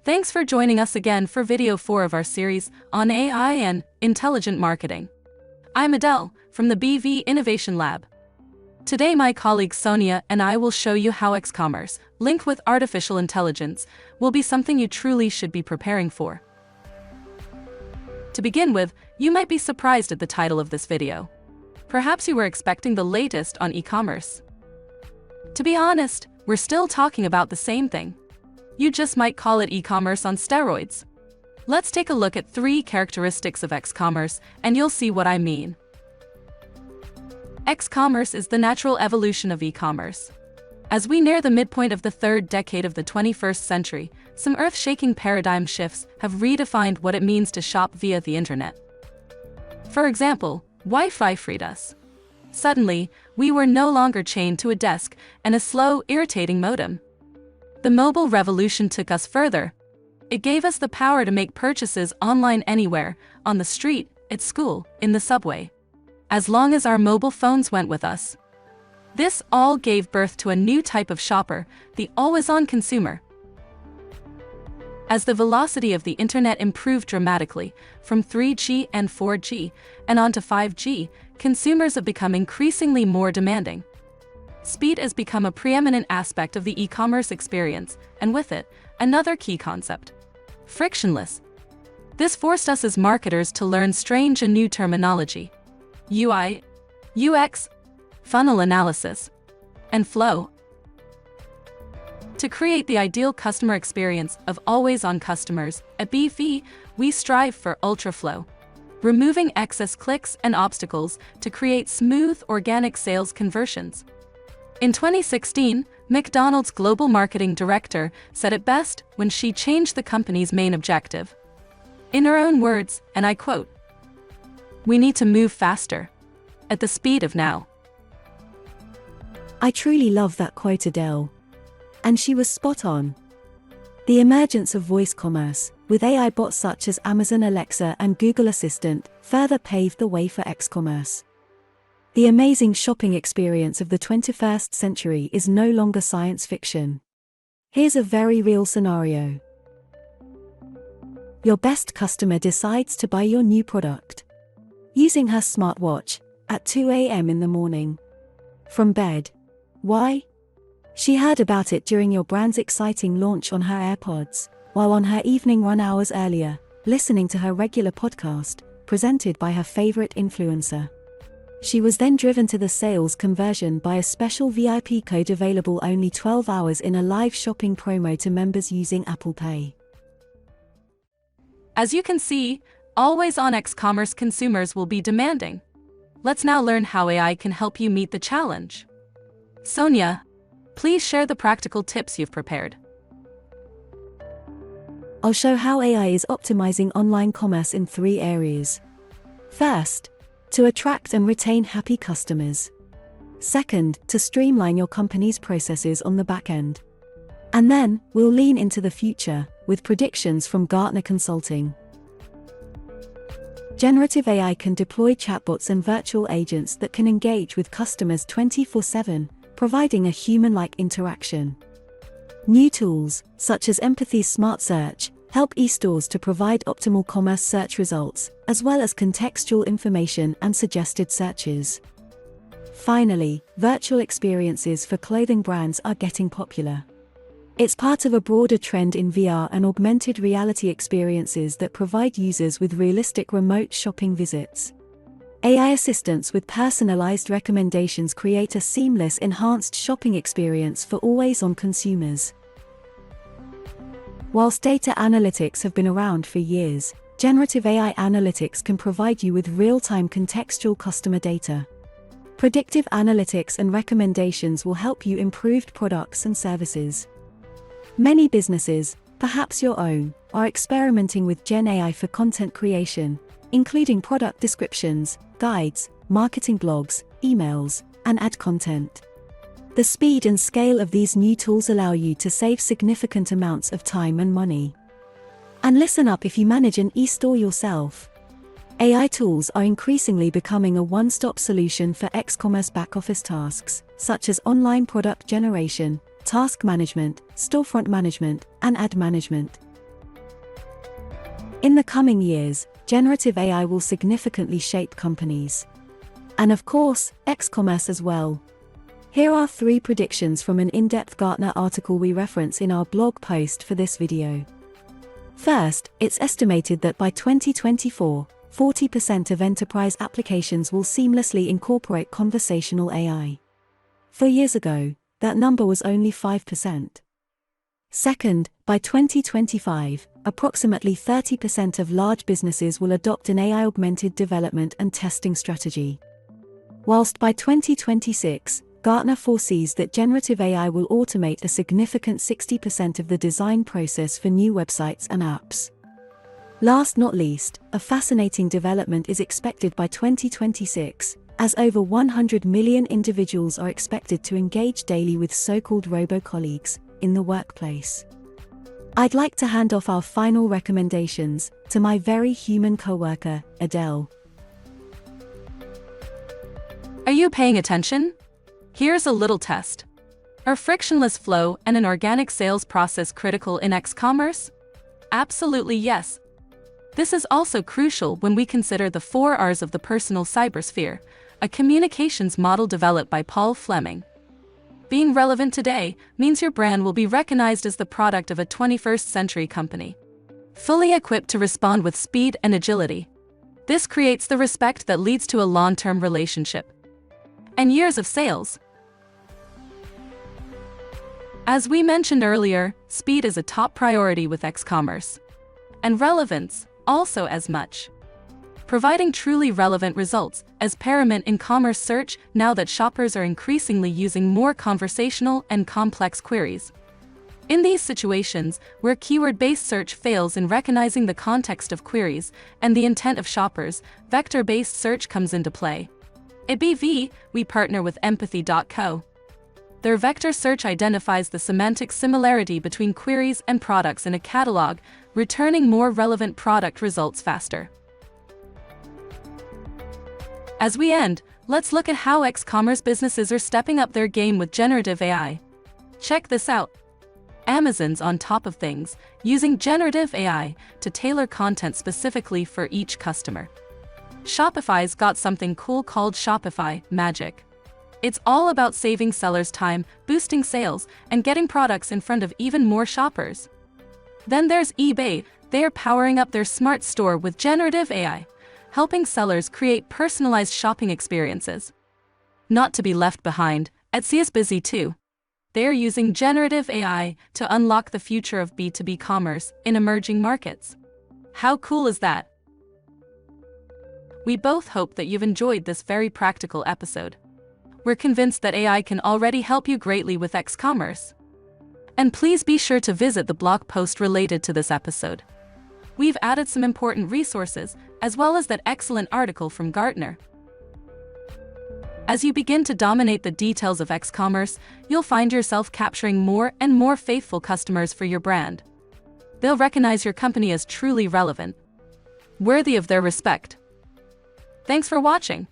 Thanks for joining us again for video 4 of our series on AI and intelligent marketing. I'm Adele from the BV Innovation Lab. Today my colleague Sonia and I will show you how 𝗃𝗏𝗃 linked with artificial intelligence will be something you truly should be preparing for. To begin with, you might be surprised at the title of this video. Perhaps you were expecting the latest on e-commerce. To be honest, we're still talking about the same thing. You just might call it e-commerce on steroids. Let's take a look at 3 characteristics of 𝗃𝗏𝗃 and you'll see what I mean. 𝗃𝗏𝗃 is the natural evolution of e-commerce. As we near the midpoint of the 3rd decade of the 21st century, some earth-shaking paradigm shifts have redefined what it means to shop via the internet. For example, Wi-Fi freed us. Suddenly, we were no longer chained to a desk and a slow, irritating modem. The mobile revolution took us further. It gave us the power to make purchases online anywhere, on the street, at school, in the subway. As long as our mobile phones went with us. This all gave birth to a new type of shopper, the always-on consumer. As the velocity of the internet improved dramatically, from 3G and 4G, and onto 5G, consumers have become increasingly more demanding. Speed has become a preeminent aspect of the e-commerce experience, and with it, another key concept: frictionless. This forced us as marketers to learn strange and new terminology: UI, UX, funnel analysis, and flow. To create the ideal customer experience of always-on customers, at BV, we strive for ultra-flow, removing excess clicks and obstacles to create smooth, organic sales conversions. In 2016, McDonald's global marketing director said it best when she changed the company's main objective. In her own words, and I quote, "We need to move faster, at the speed of now." I truly love that quote, Adele. And she was spot on. The emergence of voice commerce, with AI bots such as Amazon Alexa and Google Assistant, further paved the way for 𝗃𝗏𝗃. The amazing shopping experience of the 21st century is no longer science fiction. Here's a very real scenario. Your best customer decides to buy your new product. Using her smartwatch, at 2 a.m. in the morning. From bed. Why? She heard about it during your brand's exciting launch on her AirPods, while on her evening run hours earlier, listening to her regular podcast, presented by her favorite influencer. She was then driven to the sales conversion by a special VIP code available only 12 hours in a live shopping promo to members using Apple Pay. As you can see, always-on 𝗃𝗏𝗃 consumers will be demanding. Let's now learn how AI can help you meet the challenge. Sonia, please share the practical tips you've prepared. I'll show how AI is optimizing online commerce in 3 areas. First, to attract and retain happy customers. Second, to streamline your company's processes on the back end. And then, we'll lean into the future, with predictions from Gartner Consulting. Generative AI can deploy chatbots and virtual agents that can engage with customers 24/7, providing a human-like interaction. New tools, such as 𝗃𝗏𝗃𝗃's Smart Search, help e-stores to provide optimal commerce search results, as well as contextual information and suggested searches. Finally, virtual experiences for clothing brands are getting popular. It's part of a broader trend in VR and augmented reality experiences that provide users with realistic remote shopping visits. AI assistants with personalized recommendations create a seamless, enhanced shopping experience for always-on consumers. Whilst data analytics have been around for years, generative AI analytics can provide you with real-time contextual customer data. Predictive analytics and recommendations will help you improve products and services. Many businesses, perhaps your own, are experimenting with Gen AI for content creation, including product descriptions, guides, marketing blogs, emails, and ad content. The speed and scale of these new tools allow you to save significant amounts of time and money. And listen up if you manage an e-store yourself. AI tools are increasingly becoming a one-stop solution for 𝗃𝗏𝗃 back-office tasks, such as online product generation, task management, storefront management, and ad management. In the coming years, generative AI will significantly shape companies. And of course, 𝗃-commerce as well. Here are 3 predictions from an in-depth Gartner article we reference in our blog post for this video. First, it's estimated that by 2024, 40% of enterprise applications will seamlessly incorporate conversational AI. 4 years ago, that number was only 5%. Second, by 2025, approximately 30% of large businesses will adopt an AI-augmented development and testing strategy. Whilst by 2026, Gartner foresees that generative AI will automate a significant 60% of the design process for new websites and apps. Last not least, a fascinating development is expected by 2026, as over 100 million individuals are expected to engage daily with so-called robo-colleagues in the workplace. I'd like to hand off our final recommendations to my very human coworker, Adele. Are you paying attention? Here's a little test. Are frictionless flow and an organic sales process critical in 𝗃-commerce? Absolutely yes. This is also crucial when we consider the 4 R's of the personal cybersphere, a communications model developed by Paul Fleming. Being relevant today means your brand will be recognized as the product of a 21st century company, fully equipped to respond with speed and agility. This creates the respect that leads to a long-term relationship and years of sales. As we mentioned earlier, speed is a top priority with 𝗃-commerce, and relevance also as much. Providing truly relevant results as paramount in commerce search now that shoppers are increasingly using more conversational and complex queries. In these situations, where keyword-based search fails in recognizing the context of queries and the intent of shoppers, vector-based search comes into play. At BV, we partner with 𝗵𝗵𝗄𝗃. Their vector search identifies the semantic similarity between queries and products in a catalog, returning more relevant product results faster. As we end, let's look at how 𝗃-commerce businesses are stepping up their game with generative AI. Check this out. Amazon's on top of things, using generative AI to tailor content specifically for each customer. Shopify's got something cool called Shopify Magic. It's all about saving sellers time, boosting sales, and getting products in front of even more shoppers. Then there's eBay. They're powering up their smart store with generative AI, helping sellers create personalized shopping experiences. Not to be left behind, Etsy is busy too. They're using generative AI to unlock the future of B2B commerce in emerging markets. How cool is that? We both hope that you've enjoyed this very practical episode. We're convinced that AI can already help you greatly with 𝗃-commerce. And please be sure to visit the blog post related to this episode. We've added some important resources, as well as that excellent article from Gartner. As you begin to dominate the details of 𝗃-commerce, you'll find yourself capturing more and more faithful customers for your brand. They'll recognize your company as truly relevant, worthy of their respect. Thanks for watching.